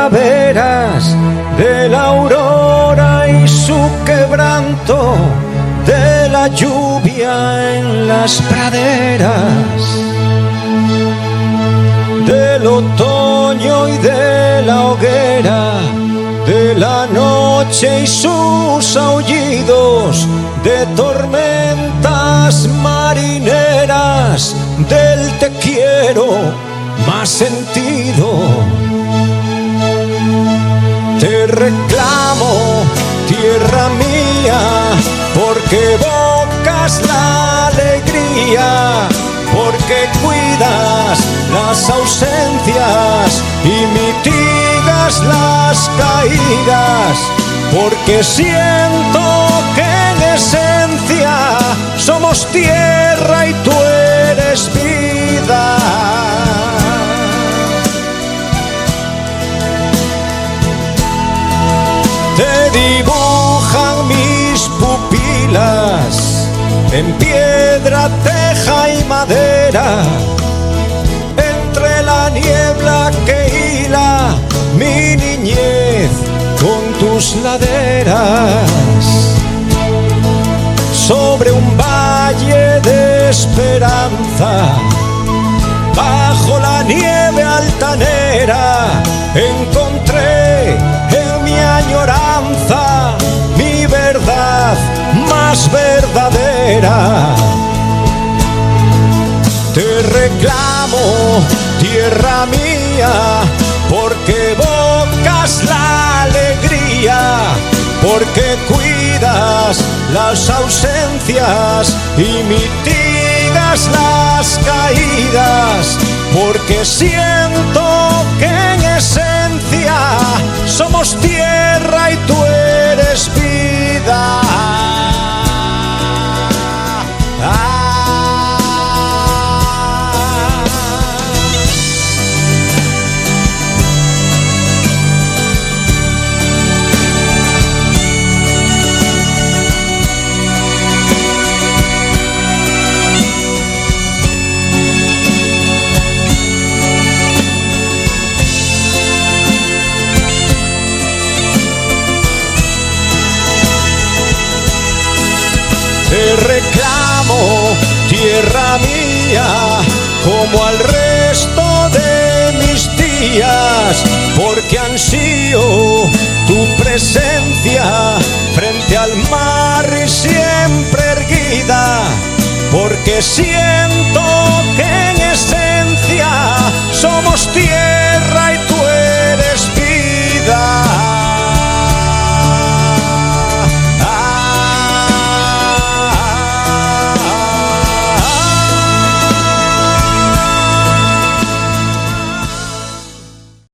primaveras, de la aurora y su quebranto, de la lluvia en las praderas, del otoño y de la hoguera, de la noche y sus aullidos, de tormentas marineras, del te quiero más sentido. Te reclamo, tierra mía, porque evocas la alegría, porque cuidas las ausencias y mitigas las caídas, porque siento que en esencia somos tierra y tú eres vida. Te dibujan mis pupilas en piedra, teja y madera, entre la niebla que hila mi niñez con tus laderas, sobre un valle de esperanza, bajo la nieve altanera, encontré en mi añoranza mi verdad más verdadera. Te reclamo, tierra mía, porque evocas la alegría, porque cuidas las ausencias y mitigas las caídas, porque siento que en esencia somos tierra y tú eres vida. Te reclamo, tierra mía, como al resto de mis días, porque ansío tu presencia frente al mar y siempre erguida, porque siento